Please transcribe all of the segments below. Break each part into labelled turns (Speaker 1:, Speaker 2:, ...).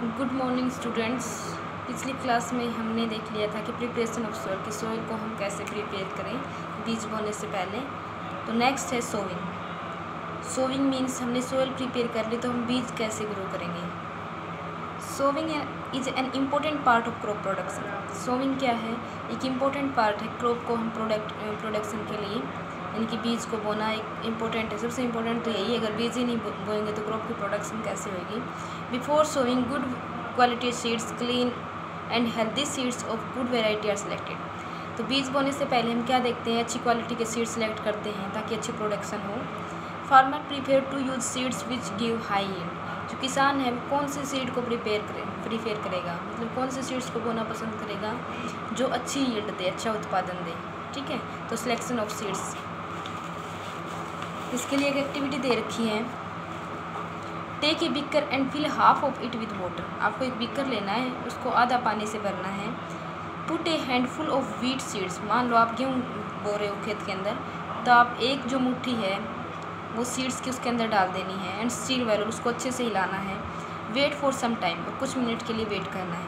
Speaker 1: Good morning students. पिछली class में हमने देख लिया था कि प्रिपरेशन ऑफ सोइल, कि सोइल को हम कैसे प्रिपेयर करें बीज बोने से पहले। तो नेक्स्ट है सोविंग। सोविंग मीन्स हमने सोइल प्रिपेयर कर ली तो हम बीज कैसे ग्रो करेंगे। Sowing is an important part of crop production. Sowing क्या है? एक इम्पोर्टेंट पार्ट है क्रॉप को हम प्रोडक्शन के लिए, यानी कि बीज को बोना एक इम्पोर्टेंट है। सबसे इम्पोर्टेंट तो यही है, अगर बीज ही नहीं बोएंगे तो क्रॉप की प्रोडक्शन कैसे होगी। Before sowing good quality seeds, clean and healthy seeds of good variety are selected. तो बीज बोने से पहले हम क्या देखते हैं? अच्छी क्वालिटी के सीड्स सेलेक्ट करते हैं ताकि अच्छी प्रोडक्शन हो। Farmer prefer to use seeds which give high yield. जो किसान है वो कौन से सीड को प्रीफेयर करेगा, मतलब कौन से सीड्स को बोना पसंद करेगा जो अच्छी यील्ड दे, अच्छा उत्पादन दे। ठीक है, तो सिलेक्शन ऑफ सीड्स, इसके लिए एक एक्टिविटी दे रखी है। Take a beaker and fill half of it with water. आपको एक बिकर लेना है, उसको आधा पानी से भरना है। Put A handful of wheat seeds. मान लो आप गेहूँ बो रहे हो खेत के अंदर, तो आप एक जो मुट्ठी है वो सीड्स की उसके अंदर डाल देनी है। एंड स्टील वेल, उसको अच्छे से हिलाना है। वेट फॉर सम टाइम, और कुछ मिनट के लिए वेट करना है।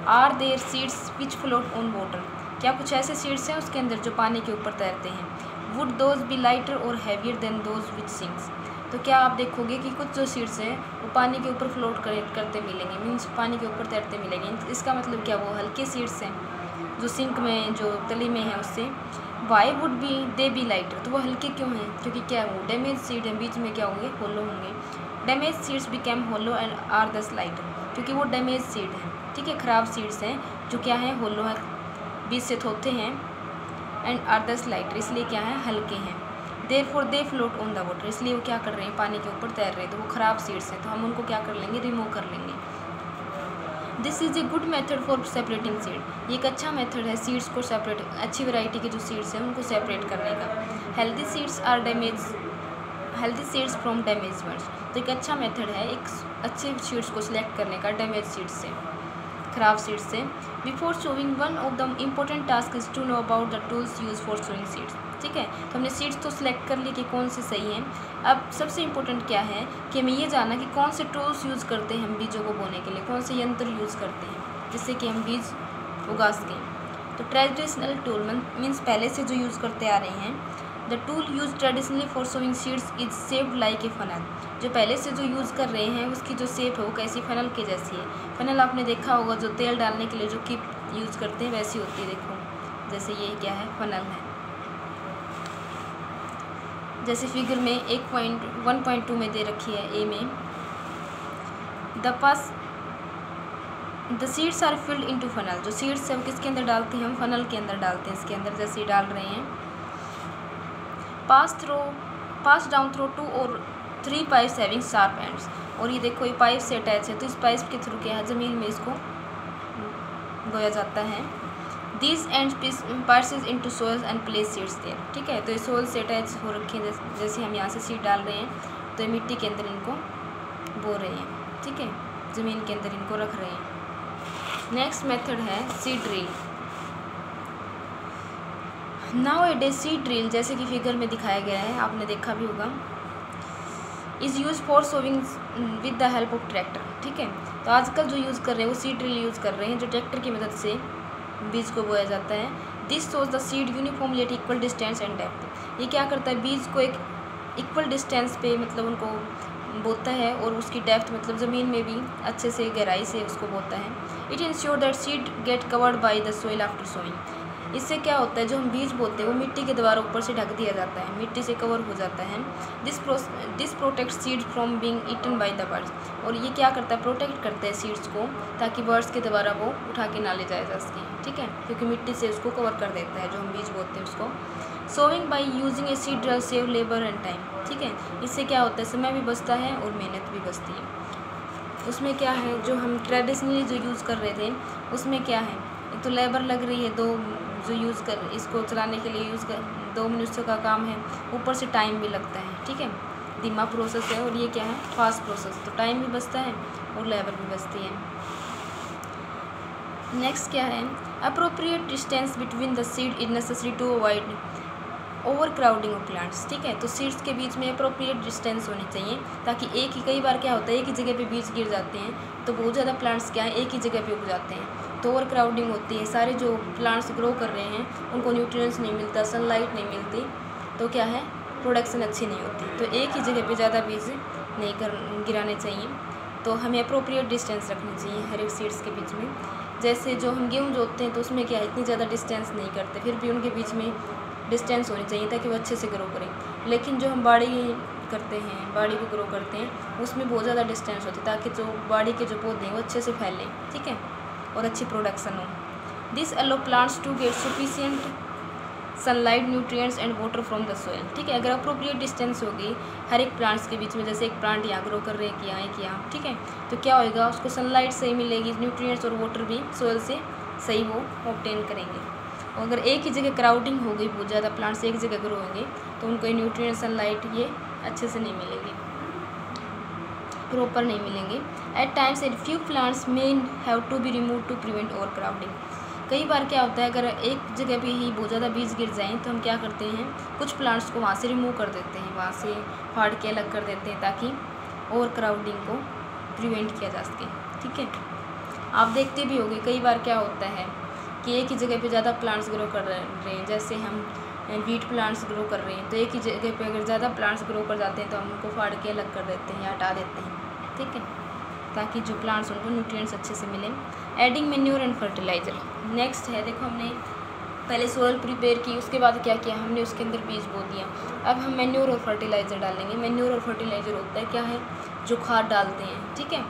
Speaker 1: Are there seeds which float on water. क्या कुछ ऐसे सीड्स हैं उसके अंदर जो पानी के ऊपर तैरते हैं। वुड दोज बी लाइटर और heavier than those which sinks. तो क्या आप देखोगे कि कुछ जो सीड्स हैं वो पानी के ऊपर फ्लोट करते मिलेंगे, मीन्स पानी के ऊपर तैरते मिलेंगे। इसका मतलब क्या, वो हल्के सीड्स हैं जो सिंक में, जो तली में है उससे। Why would be they B lighter, तो वो हल्के क्यों हैं? क्योंकि क्या वो डैमेज सीड हैं, बीच में क्या होंगे, होलो होंगे। Damage seeds became hollow and are thus lighter, क्योंकि वो डैमेज सीड हैं। ठीक है, ख़राब सीड्स हैं जो क्या हैं, होलो है, बीच से थोथे हैं। एंड आर दस लाइटर, इसलिए क्या है, हल्के हैं। Therefore they float on the water, इसलिए वो क्या कर रहे हैं, पानी के ऊपर तैर रहे हैं। तो वो ख़राब सीड्स हैं, तो हम उनको क्या कर लेंगे, रिमूव कर लेंगे। This is a good method for separating seed. ये एक अच्छा मेथड है सीड्स को सेपरेट, अच्छी वैरायटी के जो सीड्स हैं उनको सेपरेट करने का। Healthy seeds from damage words. तो एक अच्छा मेथड है एक अच्छे सीड्स को सिलेक्ट करने का डैमेज सीड्स से, खराब सीड्स से। Before sowing one of the important task is to know about the tools use for sowing seeds. ठीक है, तो हमने सीड्स तो सिलेक्ट कर लिए कि कौन से सही हैं। अब सबसे इम्पोर्टेंट क्या है कि हमें ये जानना कि कौन से टूल्स यूज़ करते हैं हम बीजों को बोने के लिए, कौन से यंत्र यूज़ करते हैं जिससे कि हम बीज उगा सकें। तो ट्रेडिशनल टूल मीन्स पहले से जो यूज़ करते आ रहे हैं। The tool use traditionally for sowing seeds is shaped like a funnel. जो पहले से जो यूज़ कर रहे हैं उसकी जो शेप है वो कैसी, फनल के जैसी है। फनल आपने देखा होगा, जो तेल डालने के लिए जो किप यूज़ करते हैं वैसी होती है। देखो जैसे ये क्या है, फनल है। जैसे फिगर में 1.2 में दे रखी है ए में। The seeds are filled into funnel. जो सीड्स है वो किसके अंदर डालते हैं, हम फनल के अंदर डालते हैं, इसके अंदर जैसे डाल रहे हैं। पास डाउन थ्रू 2 और 3 पाइप्स हैविंग शार्प एंड्स। और ये देखो ये पाइप से अटैच है, तो इस पाइप के थ्रू क्या है, ज़मीन में इसको बोया जाता है। These ends passes into soils and place seeds there। ठीक है, तो ये सोइल से अटैच हो रखे हैं। जैसे हम यहाँ से सीड डाल रहे हैं तो ये मिट्टी के अंदर इनको बो रहे हैं। ठीक है, ज़मीन के अंदर इनको रख रहे हैं। नेक्स्ट मेथड है seed drill. Now a day seed drill, जैसे कि फिगर में दिखाया गया है, आपने देखा भी होगा, is use for sowing with the help of tractor. ठीक है, तो आजकल जो यूज़ कर रहे हैं वो सीड ड्रिल यूज़ कर रहे हैं, जो ट्रैक्टर की मदद से बीज को बोया जाता है। This shows the seed uniformly eight equal distance and depth. ये क्या करता है, बीज को एक इक्वल डिस्टेंस पे मतलब उनको बोता है, और उसकी डेप्थ मतलब ज़मीन में भी अच्छे से गहराई से उसको बोता है। It ensure that seed get covered by the soil after sowing. इससे क्या होता है, जो हम बीज बोते हैं वो मिट्टी के द्वारा ऊपर से ढक दिया जाता है, मिट्टी से कवर हो जाता है। This protect seeds from being eaten by the birds. और ये क्या करता है, प्रोटेक्ट करता है सीड्स को, ताकि बर्ड्स के द्वारा वो उठा के ना ले जाया जा सके। ठीक है, क्योंकि मिट्टी से उसको कवर कर देता है जो हम बीज बोते हैं उसको। Sowing by using a seed drill save labour and time. ठीक है, इससे क्या होता है, समय भी बचता है और मेहनत भी बचती है। उसमें क्या है, जो हम ट्रेडिशनली जो यूज़ कर रहे थे उसमें क्या है, एक तो लेबर लग रही है, दो जो यूज़ कर इसको चलाने के लिए 2 मनुष्यों का काम है, ऊपर से टाइम भी लगता है। ठीक है, धीमा प्रोसेस है, और ये क्या है, फास्ट प्रोसेस, तो टाइम भी बचता है और लेबर भी बचती है। नेक्स्ट क्या है, appropriate distance between the seed is necessary to avoid over crowding of plants, ठीक है। तो सीड्स के बीच में अप्रोप्रिएट डिस्टेंस होनी चाहिए, ताकि एक ही, कई बार क्या होता है एक ही जगह पे बीज गिर जाते हैं तो बहुत ज़्यादा प्लांट्स क्या है एक ही जगह पे उग जाते हैं, तो ओवर क्राउडिंग होती है, सारे जो प्लांट्स ग्रो कर रहे हैं उनको न्यूट्रिएंट्स नहीं मिलता, सनलाइट नहीं मिलती, तो क्या है प्रोडक्शन अच्छी नहीं होती। तो एक ही जगह पर ज़्यादा बीज नहीं गिराने चाहिए, तो हमें अप्रोप्रिएट डिस्टेंस रखनी चाहिए हर एक सीड्स के बीच में। जैसे जो हम गेहूँ जोतते हैं तो उसमें क्या है इतनी ज़्यादा डिस्टेंस नहीं करते, फिर भी उनके बीच में डिस्टेंस होनी चाहिए ताकि वो अच्छे से ग्रो करें। लेकिन जो हम बाड़ी करते हैं, बाड़ी को ग्रो करते हैं, उसमें बहुत ज़्यादा डिस्टेंस होती है ताकि जो बाड़ी के जो पौधे हैं वो अच्छे से फैलें, ठीक है, और अच्छी प्रोडक्शन हो। This allow plants to get sufficient sunlight, nutrients and water from the soil, ठीक है। अगर अप्रोप्रिएट डिस्टेंस होगी हर एक प्लांट्स के बीच में, जैसे एक प्लांट यहाँ ग्रो कर रहे हैं कि यहाँ एक यहाँ, ठीक है, तो क्या होएगा उसको सनलाइट सही मिलेगी, न्यूट्रिएंट्स और वाटर भी सोइल से सही वो ऑब्टेन करेंगे। और अगर एक ही जगह क्राउडिंग हो गई, बहुत ज़्यादा प्लांट्स एक जगह ग्रो होंगे तो उनको ये न्यूट्रिएंट सनलाइट ये अच्छे से नहीं मिलेंगे, प्रॉपर नहीं मिलेंगे। At times and few plants may have to be remove to prevent over crowding. कई बार क्या होता है अगर एक जगह पे ही बहुत ज़्यादा बीज गिर जाएँ तो हम क्या करते हैं कुछ प्लांट्स को वहाँ से रिमूव कर देते हैं, वहाँ से फाड़ के अलग कर देते हैं ताकि ओवर क्राउडिंग को प्रिवेंट किया जा सके, ठीक है। आप देखते भी होंगे कई बार क्या होता है कि एक ही जगह पे ज़्यादा प्लांट्स ग्रो कर रहे हैं, जैसे हम वीट प्लांट्स ग्रो कर रहे हैं तो एक ही जगह पे अगर ज़्यादा प्लांट्स ग्रो कर जाते हैं तो हम उनको फाड़ के अलग कर देते हैं या हटा देते हैं, ठीक है, ताकि जो प्लांट्स उनको न्यूट्रिएंट्स अच्छे से मिलें। Adding manure and fertiliser next है। देखो हमने पहले सोइल प्रिपेयर की, उसके बाद क्या किया हमने उसके अंदर बीज बो दिया। अब हम मैन्योर और फर्टिलाइज़र डालेंगे। मैन्योर और फर्टिलाइज़र होता है क्या है जो खाद डालते हैं, ठीक है।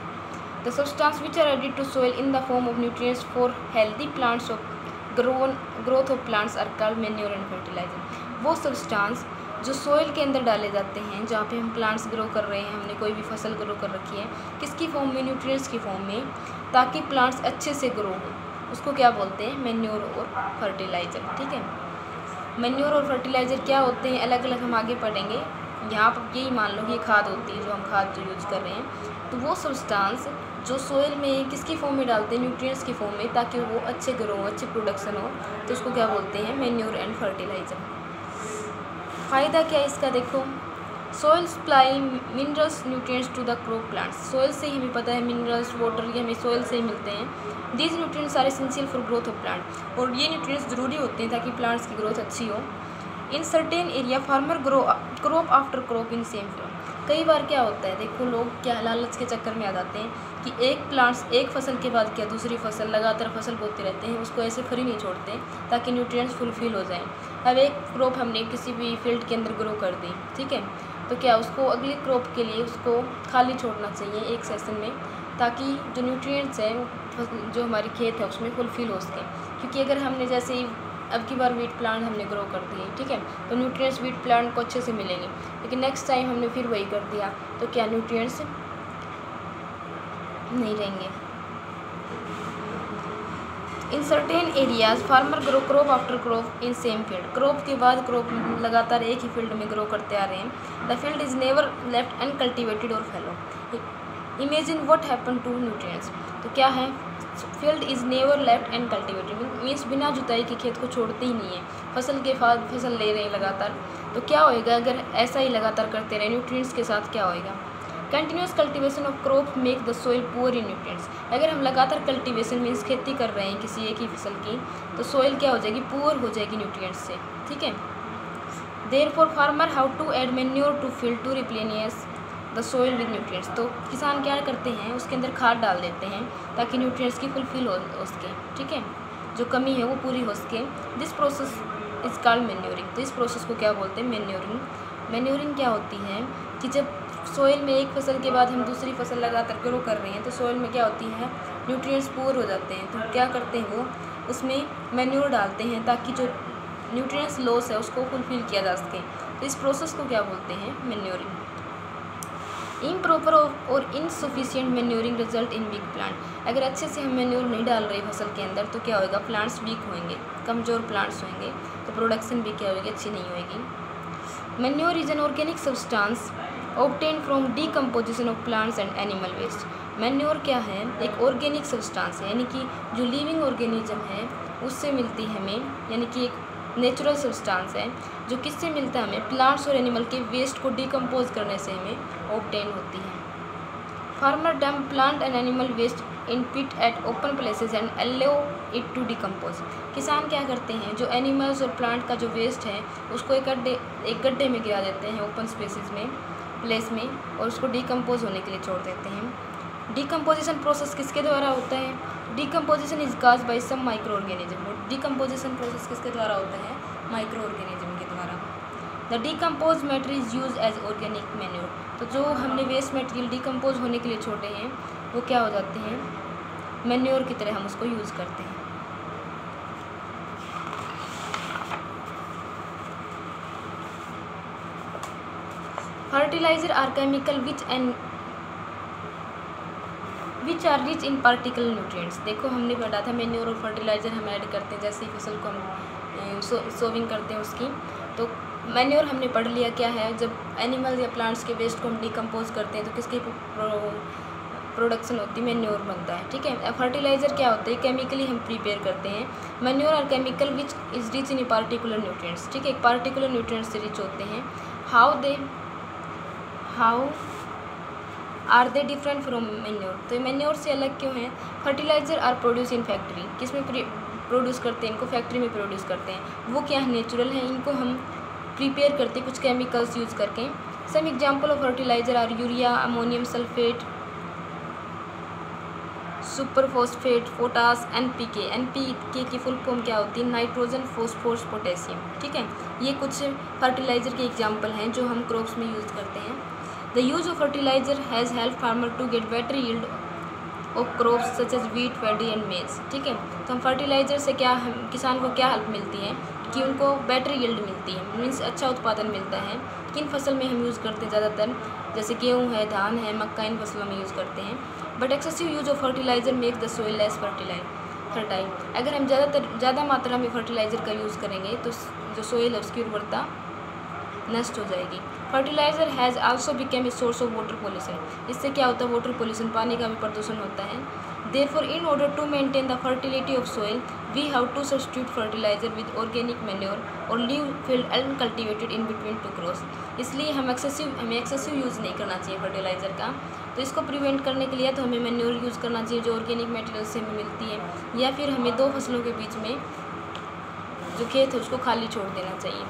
Speaker 1: The substance which are added to soil in the form of nutrients for healthy plants of growth of plants are called manure and fertiliser. वो सब्सटेंस जो सोइल के अंदर डाले जाते हैं जहाँ पे हम प्लांट्स ग्रो कर रहे हैं, हमने कोई भी फसल ग्रो कर रखी है, किसकी फॉर्म में, न्यूट्रिएंट्स की फॉर्म में, ताकि प्लांट्स अच्छे से ग्रो हों, उसको क्या बोलते हैं मैन्योर और फर्टिलाइज़र, ठीक है। मैन्योर और फर्टिलाइज़र क्या होते हैं अलग अलग हम आगे पढ़ेंगे। यहाँ पर यही मान लो कि ये खाद होती है जो हम खाद जो यूज कर रहे हैं, तो वो सब्सटेंस जो सोइल में किसकी फॉर्म में डालते हैं, न्यूट्रिएंट्स की फॉर्म में, ताकि वो अच्छे ग्रो हो, अच्छी प्रोडक्शन हो, तो उसको क्या बोलते हैं मैन्योर एंड फर्टिलाइज़र। फ़ायदा क्या है इसका, देखो soil supply minerals nutrients to the crop plants. Soil से ही हमें पता है मिनरल्स वाटर ये हमें सोइल से ही मिलते हैं। These nutrients are essential for growth of plant, और ये न्यूट्रिएंट्स ज़रूरी होते हैं ताकि प्लांट्स की ग्रोथ अच्छी हो। In certain area farmer grow crop after crop in same field. कई बार क्या होता है देखो लोग क्या लालच के चक्कर में आ जाते हैं कि एक फसल के बाद क्या दूसरी फसल लगातार फसल बोते रहते हैं, उसको ऐसे फ्री नहीं छोड़ते ताकि न्यूट्रिएंट्स फुलफिल हो जाएं। अब एक क्रॉप हमने किसी भी फील्ड के अंदर ग्रो कर दी, ठीक है, तो क्या उसको अगली क्रॉप के लिए उसको खाली छोड़ना चाहिए एक सेशन में, ताकि जो न्यूट्रिएंट्स हैं जो हमारी खेत है उसमें फुलफिल हो सके। क्योंकि अगर हमने जैसे ही अब की बार वीट प्लांट हमने ग्रो कर दिए, ठीक है, तो न्यूट्रिएंट्स वीट प्लांट को अच्छे से मिलेंगे, लेकिन नेक्स्ट टाइम हमने फिर वही कर दिया तो क्या न्यूट्रिएंट्स नहीं रहेंगे। In certain areas farmer grow crop after crop in same field. Crop के बाद क्रॉप लगातार एक ही फील्ड में ग्रो करते आ रहे हैं। The field is never left uncultivated और fallow. Imagine what happen to nutrients. तो क्या है field is never left and cultivated means बिना जुताई के खेत को छोड़ते ही नहीं है, फसल के बाद फसल ले रहे हैं लगातार। तो क्या होएगा अगर ऐसा ही लगातार करते रहे न्यूट्रिएंट्स के साथ क्या होएगा। Continuous cultivation of crop make the soil poor in nutrients. अगर हम लगातार कल्टीवेशन मीन्स खेती कर रहे हैं किसी एक ही फसल की, तो सोइल क्या हो जाएगी पुअर हो जाएगी न्यूट्रिएंट्स से, ठीक है। Therefore farmer how to add manure to field to replenish the soil with nutrients. तो किसान क्या करते हैं उसके अंदर खाद डाल देते हैं ताकि न्यूट्रिएंट्स की फुलफिल हो सके, ठीक है, जो कमी है वो पूरी हो सके। This process is called manuring. तो इस प्रोसेस को क्या बोलते हैं मैन्योरिंग। मैन्योरिंग क्या होती है कि जब सोइल में एक फसल के बाद हम दूसरी फसल लगातार ग्रो कर रहे हैं तो सोइल में क्या होती है न्यूट्रिएंट्स पूर हो जाते हैं, तो क्या करते हैं वो उसमें मैन्योर डालते हैं ताकि जो न्यूट्रिएंट्स लॉस है उसको फुलफिल किया जा सके। तो इस प्रोसेस को क्या बोलते हैं मैन्योरिंग। इम्प्रॉपर और insufficient manuring result in weak plant. अगर अच्छे से हम मैन्योर नहीं डाल रहे फसल के अंदर तो क्या होगा प्लांट्स वीक होंगे, कमज़ोर प्लांट्स होंगे, तो प्रोडक्शन भी क्या होगी अच्छी नहीं होगी। Manure is an organic substance obtain from decomposition of plants and animal waste. Manure क्या है एक ऑर्गेनिक सब्सटेंस है, यानी कि जो लिविंग ऑर्गेनिज्म है उससे मिलती है हमें, यानी कि एक नेचुरल सब्सटेंस है जो किससे मिलता है हमें, प्लांट्स और एनिमल के वेस्ट को डिकम्पोज करने से हमें ऑब्टेन होती है। Farmer dump plant and animal waste in pit at open places and allow it to decompose. किसान क्या करते हैं, जो एनिमल्स और प्लांट का जो वेस्ट है उसको एक गड्ढे में गिरा देते हैं ओपन स्पेसेस में, प्लेस में, और उसको डिकम्पोज होने के लिए छोड़ देते हैं। डिकम्पोजिशन प्रोसेस किसके द्वारा होता है, decomposition is caused by some micro organism. और डिकम्पोजिशन प्रोसेस किसके द्वारा होता है, माइक्रो ऑर्गेनिज्म के द्वारा। The decompose matter is use as organic manure. तो जो हमने वेस्ट मटेरियल डिकम्पोज होने के लिए छोड़े हैं वो क्या हो जाते हैं, मैन्योर की तरह हम उसको यूज़ करते हैं। Fertiliser are chemical which are rich in particle nutrients. देखो हमने पढ़ा था मैन्योर और फर्टिलाइजर हम ऐड करते हैं जैसे ही फसल को हम सोविंग करते हैं उसकी। तो मैन्योर हमने पढ़ लिया क्या है, जब एनिमल या प्लांट्स के वेस्ट को हम डिकम्पोज करते हैं तो किसकी प्रोडक्शन होती है, मैन्योर बनता है। ठीक है। फर्टिलाइजर क्या होता है, केमिकली हम प्रिपेयर करते हैं। Manure are chemical which is rich in particular nutrients. ठीक है, एक पार्टिकुलर न्यूट्रिएंट्स से रिच होते हैं। How are they different from manure. तो मैन्योर से अलग क्यों है, fertiliser are produce in factory. किस में प्रोड्यूस करते हैं, इनको फैक्ट्री में प्रोड्यूस करते हैं। वो क्या है, नेचुरल है, इनको हम प्रिपेयर करते हैं कुछ केमिकल्स यूज़ करके। Some example of fertiliser are urea, ammonium sulphate, super phosphate, potash, NPK। NPK की फुल फॉर्म क्या होती है, नाइट्रोजन, फॉस्फोरस, पोटेशियम। ठीक है, ये कुछ फर्टिलाइजर के एग्जाम्पल हैं जो हम क्रॉप्स में यूज़ करते हैं। The use of fertiliser has help farmer to get better yield of crops such as wheat, paddy and maize. ठीक है, तो हम फर्टिलाइजर से क्या किसान को क्या हेल्प मिलती है कि उनको बेटर यील्ड मिलती है, मीन्स अच्छा उत्पादन मिलता है। किन फसल में हम यूज़ करते हैं ज़्यादातर, जैसे गेहूँ है, धान है, मक्का, इन फसलों में यूज़ करते हैं। But excessive use of fertiliser make the soil less fertile. अगर हम ज़्यादा मात्रा में फर्टिलाइजर का यूज़ करेंगे तो जो सोइल है उसकी उर्वरता नष्ट हो जाएगी। Fertiliser has also became a source of water pollution. इससे क्या होता है, वाटर पोल्यूशन, पानी का भी प्रदूषण होता है। Therefore in order to maintain the fertility of soil we have to substitute fertiliser with organic manure और leave field uncultivated in between two cross. इसलिए हमें एक्सेसिव यूज़ नहीं करना चाहिए फर्टिलाइज़र का। तो इसको प्रिवेंट करने के लिए तो हमें मैन्योर यूज़ करना चाहिए जो ऑर्गेनिक मटेरियल से हमें मिलती है, या फिर हमें दो फसलों के बीच में जो खेत है उसको खाली छोड़ देना चाहिए।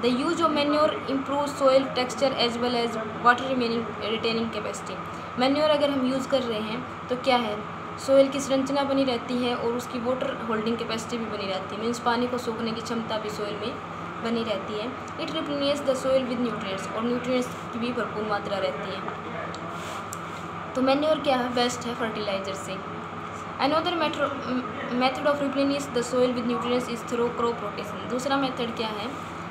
Speaker 1: The use of manure improve soil texture as well as water retaining capacity. Manure अगर हम यूज़ कर रहे हैं तो क्या है, सोइल की संरचना बनी रहती है और उसकी वाटर होल्डिंग कैपेसिटी भी बनी रहती है, मीन्स पानी को सोखने की क्षमता भी सोइल में बनी रहती है। It replenish the soil with nutrients, और न्यूट्रिएंट्स की भी भरपूर मात्रा रहती है। तो मैन्योर क्या है, बेस्ट है फर्टिलाइजर से। Another method of replenish the soil with nutrients is through crop rotation. दूसरा मेथड क्या है,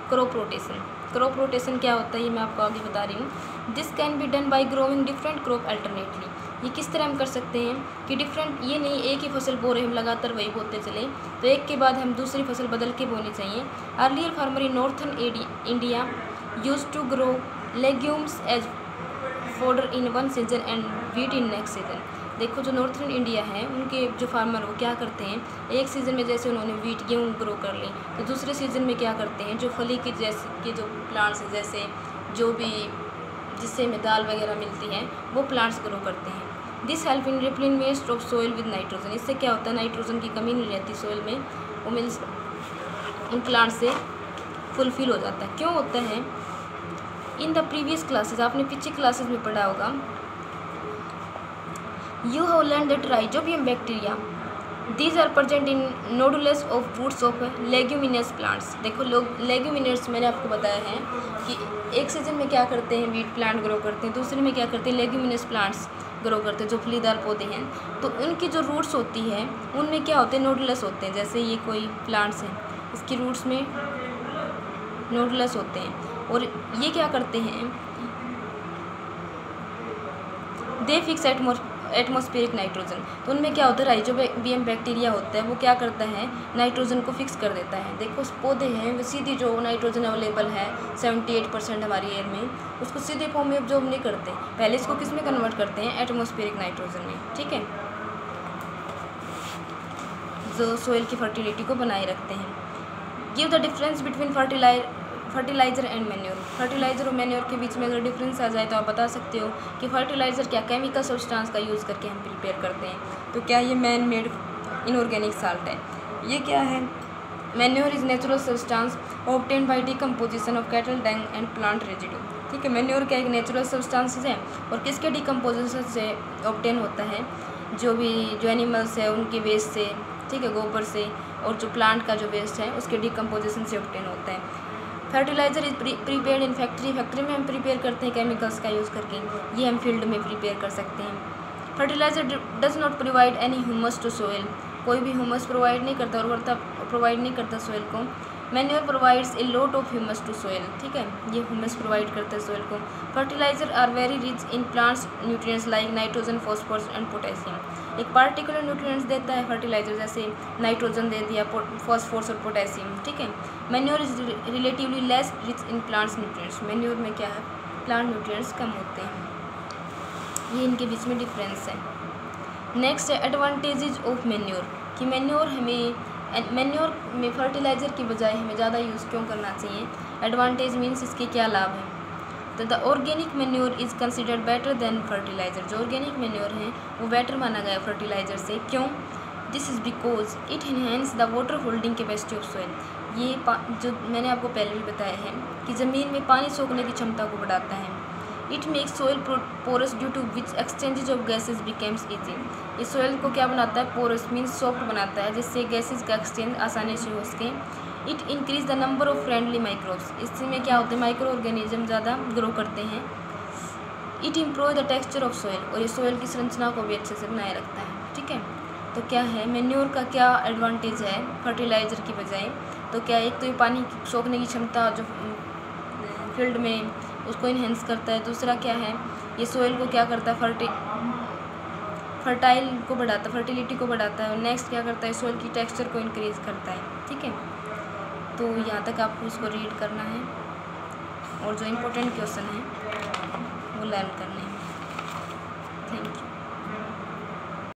Speaker 1: क्रॉप रोटेशन। क्रॉप रोटेशन क्या होता है ये मैं आपको आगे बता रही हूँ। This can be done by growing different crop alternately. ये किस तरह हम कर सकते हैं कि डिफरेंट, ये नहीं एक ही फसल बो रहे हम लगातार वही बोते चले, तो एक के बाद हम दूसरी फसल बदल के बोनी चाहिए। Earlier farmer in northern India use to grow legumes as fodder in one season and wheat in next season. देखो जो नॉर्थन इंडिया है उनके जो फार्मर वो क्या करते हैं, एक सीज़न में जैसे उन्होंने वीट गेहूँ ग्रो कर ली तो दूसरे सीज़न में क्या करते हैं, जो फली के जैसे के जो प्लांट्स हैं, जैसे जो भी जिससे हमें दाल वगैरह मिलती है वो प्लांट्स ग्रो करते हैं। This help in replenishment of soil with nitrogen. इससे क्या होता है, नाइट्रोजन की कमी नहीं रहती सोइल में, वो मीन्स उन प्लांट से फुलफिल हो जाता है। क्यों होता है, इन द प्रीवियस क्लासेज, आपने पिछली क्लासेज में पढ़ा होगा, you have learn that rhizobium bacteria these are present in nodules of roots of leguminous plants. देखो लोग लेग्यूमिनस मैंने आपको बताया है कि एक सीजन में क्या करते हैं, वीट प्लांट ग्रो करते हैं, दूसरे में क्या करते हैं, लेग्यूमिनस प्लांट्स ग्रो करते हैं जो फलीदार पौधे हैं। तो उनकी जो रूट्स होती है उनमें क्या होते हैं, नोडुलस होते हैं। जैसे ये कोई प्लांट्स हैं, इसकी रूट्स में नोडुलस होते हैं और ये क्या करते हैं, दे फिक्स एटमॉस्फेरिक नाइट्रोजन। तो उनमें क्या होता है, राइजोबियम बैक्टीरिया होता है, वो क्या करता है, नाइट्रोजन को फिक्स कर देता है। देखो पौधे हैं वो सीधी जो नाइट्रोजन अवेलेबल है 78% हमारी एयर में, उसको सीधे फॉर्म में ऑब्जॉर्ब नहीं करते, पहले इसको किस में कन्वर्ट करते हैं, एटमॉस्फेरिक नाइट्रोजन में। ठीक है, जो सोइल की फर्टिलिटी को बनाए रखते हैं। Give the difference between fertiliser and manure. Fertiliser और मैन्योर के बीच में अगर डिफरेंस आ जाए तो आप बता सकते हो कि फर्टिलाइज़र क्या केमिकल सब्सटेंस का यूज़ करके हम प्रिपेयर करते हैं, तो क्या ये मैन मेड इनऑर्गेनिक साल्ट है। ये क्या है, manure is natural substance obtained by decomposition of cattle Dang and plant residue. ठीक है, मैन्योर क्या एक नेचुरल सब्सटेंस है और किसके डिकम्पोजिशन से ऑब्टेन होता है, जो एनिमल्स है उनके वेस्ट से, ठीक है, गोबर से, और जो प्लांट का जो वेस्ट है उसके डिकम्पोजिशन से ऑब्टेन होता है। Fertiliser is prepared in factory में हम प्रिपेयर करते हैं केमिकल्स का यूज़ करके, ये हम फील्ड में प्रिपेयर कर सकते हैं। Fertiliser does not provide any humus to soil, कोई भी ह्यूमस प्रोवाइड नहीं करता, उर्वरता प्रोवाइड नहीं करता सोइल को। Manure provides a lot of humus to soil, ठीक है, ये ह्यूमस प्रोवाइड करता है सोइल को। Fertiliser are very rich in plants nutrients like nitrogen, phosphorus and potassium. एक पार्टिकुलर न्यूट्रिएंट्स देता है फर्टिलाइज़र, जैसे नाइट्रोजन दे दिया, फॉस्फोरस और पोटेशियम, ठीक है। Manure is relatively less rich in plants nutrients, manure में क्या है, प्लांट न्यूट्रिएंट्स कम होते हैं, ये इनके बीच में डिफरेंस है। नेक्स्ट है एडवांटेजेस ऑफ मैन्योर, कि मैन्योर में फर्टिलाइज़र की बजाय हमें ज़्यादा यूज़ क्यों करना चाहिए। एडवांटेज मीन्स इसके क्या लाभ हैं, तो the organic manure is considered better than fertiliser, जो ऑर्गेनिक मैन्योर हैं वो बेटर माना गया फर्टिलाइज़र से। क्यों, this is because it enhance the water holding capacity of soil. ये जो मैंने आपको पहले भी बताया है कि ज़मीन में पानी सोखने की क्षमता को बढ़ाता है। It makes soil porous due to which exchanges of gases becomes easy. ये सोइल को क्या बनाता है, पोरस मीन्स सॉफ्ट बनाता है, जिससे गैसेज का एक्सचेंज आसानी से हो सके। It increase the number of friendly microbes, इसमें क्या होते हैं, माइक्रो ऑर्गेनिज्म ज़्यादा ग्रो करते हैं। It improve the texture of soil, और ये सोइल की संरचना को भी अच्छे से बनाए रखता है, ठीक है। तो क्या है, मैन्योर का क्या एडवांटेज है फर्टिलाइज़र की बजाय, तो क्या एक तो ये पानी सोखने की क्षमता जो फील्ड में उसको इन्हेंस करता है। दूसरा क्या है, ये सोइल को क्या करता है, फर्टाइल को बढ़ाता है, फर्टिलिटी को बढ़ाता है। और नेक्स्ट क्या करता है, सोइल की टेक्सचर को इंक्रीज़ करता है, ठीक है। तो यहाँ तक आपको इसको रीड करना है और जो इम्पोर्टेंट क्वेश्चन है वो लर्न करने हैं। Thank you.